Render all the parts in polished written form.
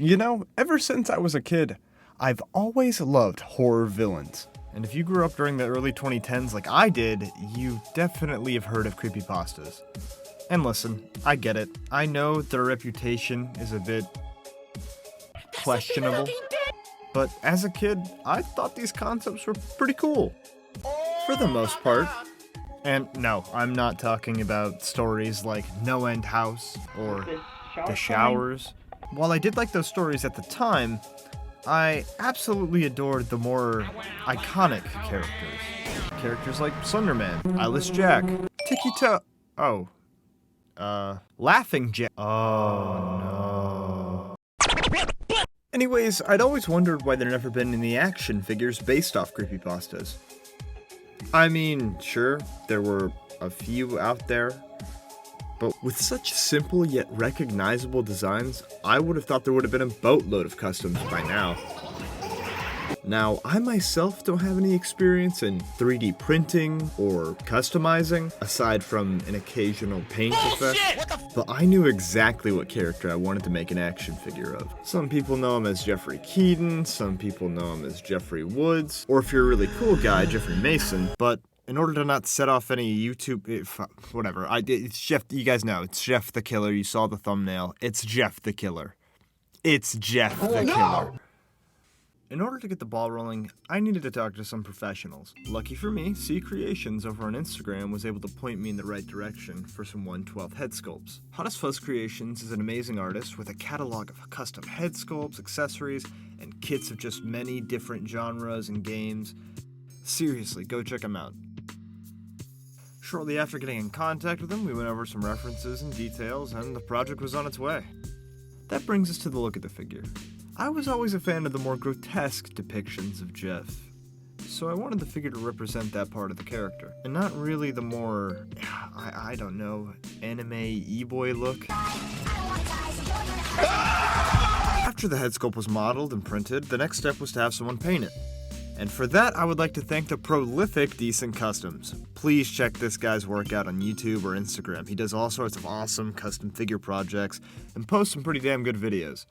You know, ever since I was a kid, I've always loved horror villains. And if you grew up during the early 2010s like I did, you definitely have heard of creepypastas. And listen, I get it. I know their reputation is a bit questionable. But as a kid, I thought these concepts were pretty cool. For the most part. And no, I'm not talking about stories like No End House or The Showers. While I did like those stories at the time, I absolutely adored the more iconic characters. Characters like Slenderman, Eyeless Jack, Laughing Jack. Oh no. Anyways, I'd always wondered why there'd never been any action figures based off creepypastas. I mean, sure, there were a few out there, but with such simple yet recognizable designs, I would have thought there would have been a boatload of customs by now. Now, I myself don't have any experience in 3D printing or customizing, aside from an occasional paint effect, but I knew exactly what character I wanted to make an action figure of. Some people know him as Jeffrey Keaton, some people know him as Jeffrey Woods, or if you're a really cool guy, Jeffrey Mason, but in order to not set off any YouTube, whatever, it's Jeff, you guys know, it's Jeff the Killer, you saw the thumbnail, it's Jeff the Killer. It's Jeff the Killer. In order to get the ball rolling, I needed to talk to some professionals. Lucky for me, C Creations over on Instagram was able to point me in the right direction for some 1/12 head sculpts. Hottest Fuzz Creations is an amazing artist with a catalog of custom head sculpts, accessories, and kits of just many different genres and games. Seriously, go check him out. Shortly after getting in contact with him, we went over some references and details, and the project was on its way. That brings us to the look of the figure. I was always a fan of the more grotesque depictions of Jeff, so I wanted the figure to represent that part of the character, and not really the more, I don't know, anime e-boy look. After the head sculpt was modeled and printed, the next step was to have someone paint it. And for that, I would like to thank the prolific DecentCustoms. Please check this guy's work out on YouTube or Instagram. He does all sorts of awesome custom figure projects and posts some pretty damn good videos.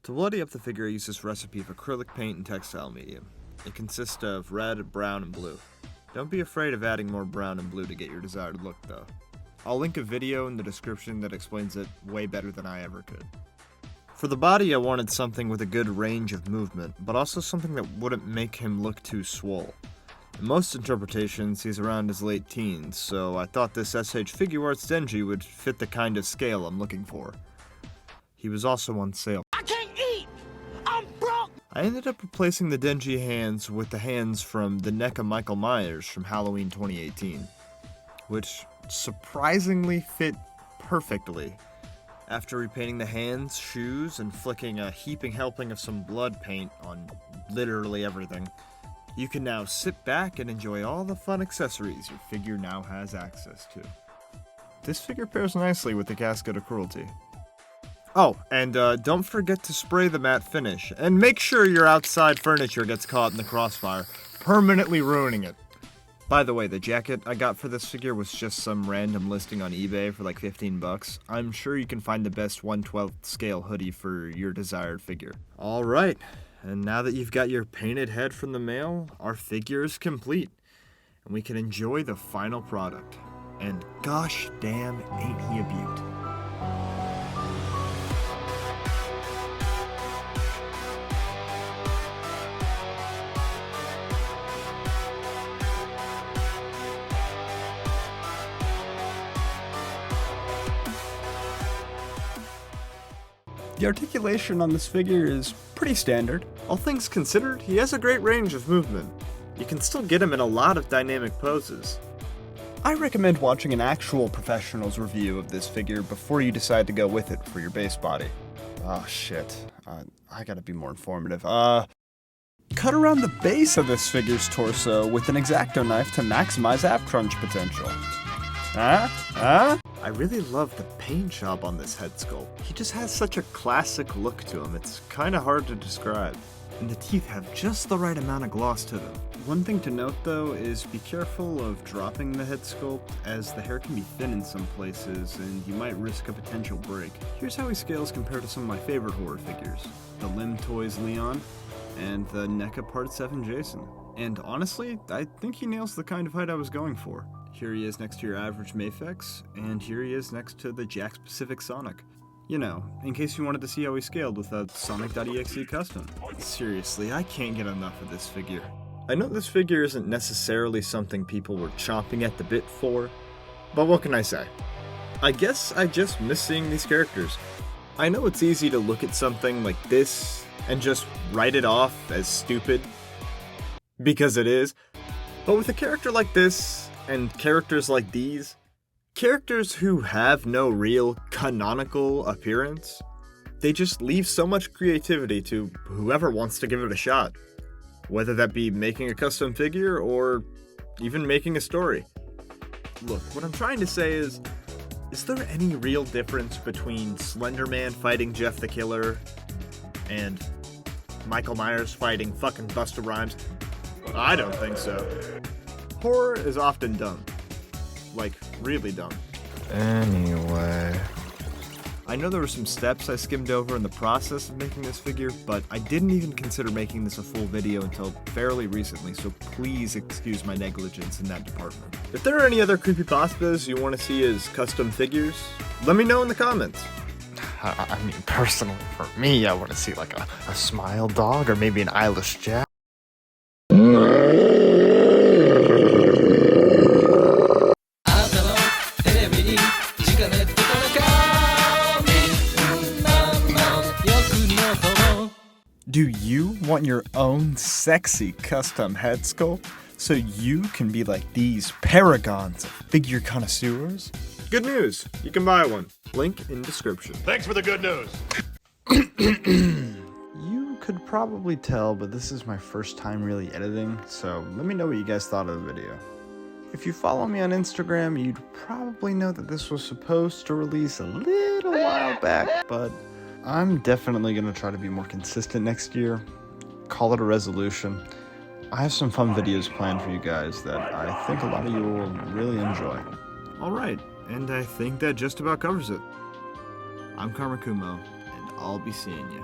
To bloody up the figure, I use this recipe of acrylic paint and textile medium. It consists of red, brown, and blue. Don't be afraid of adding more brown and blue to get your desired look, though. I'll link a video in the description that explains it way better than I ever could. For the body, I wanted something with a good range of movement, but also something that wouldn't make him look too swole. In most interpretations, he's around his late teens, so I thought this SH Figuarts Denji would fit the kind of scale I'm looking for. He was also on sale. I ended up replacing the Denji hands with the hands from the NECA Michael Myers from Halloween 2018, which surprisingly fit perfectly. After repainting the hands, shoes, and flicking a heaping helping of some blood paint on literally everything, you can now sit back and enjoy all the fun accessories your figure now has access to. This figure pairs nicely with the Casket of Cruelty. Oh, and don't forget to spray the matte finish, and make sure your outside furniture gets caught in the crossfire, permanently ruining it. By the way, the jacket I got for this figure was just some random listing on eBay for like 15 bucks. I'm sure you can find the best 1/12 scale hoodie for your desired figure. Alright, and now that you've got your painted head from the mail, our figure is complete, and we can enjoy the final product. And gosh damn, ain't he a beaut. The articulation on this figure is pretty standard. All things considered, he has a great range of movement. You can still get him in a lot of dynamic poses. I recommend watching an actual professional's review of this figure before you decide to go with it for your base body. Oh shit, I gotta be more informative. Cut around the base of this figure's torso with an X-Acto knife to maximize ab crunch potential. I really love the paint job on this head sculpt. He just has such a classic look to him, it's kinda hard to describe. and the teeth have just the right amount of gloss to them. One thing to note though is be careful of dropping the head sculpt, as the hair can be thin in some places and you might risk a potential break. Here's how he scales compared to some of my favorite horror figures: the Limb Toys Leon and the NECA Part 7 Jason. And honestly, I think he nails the kind of height I was going for. Here he is next to your average Mafex, and here he is next to the Jakks Pacific Sonic. You know, in case you wanted to see how he scaled with a Sonic.exe custom. Seriously, I can't get enough of this figure. I know this figure isn't necessarily something people were chomping at the bit for, but what can I say? I guess I just miss seeing these characters. I know it's easy to look at something like this and just write it off as stupid, because it is, but with a character like this, and characters like these, characters who have no real canonical appearance, they just leave so much creativity to whoever wants to give it a shot. Whether that be making a custom figure or even making a story. Look, what I'm trying to say is there any real difference between Slender Man fighting Jeff the Killer and Michael Myers fighting fucking Busta Rhymes? I don't think so. Horror is often dumb. Like, really dumb. Anyway, I know there were some steps I skimmed over in the process of making this figure, but I didn't even consider making this a full video until fairly recently, so please excuse my negligence in that department. If there are any other creepypastas you want to see as custom figures, let me know in the comments. I mean, personally, for me, I want to see like a smile dog or maybe an eyeless Jack. Do you want your own sexy custom head sculpt so you can be like these paragons of figure connoisseurs? Good news! You can buy one. Link in description. Thanks for the good news. You could probably tell, but this is my first time really editing, so let me know what you guys thought of the video. If you follow me on Instagram, you'd probably know that this was supposed to release a little while back, but I'm definitely going to try to be more consistent next year. Call it a resolution. I have some fun videos planned for you guys that I think a lot of you will really enjoy. Alright, and I think that just about covers it. I'm Karma Kumo, and I'll be seeing you.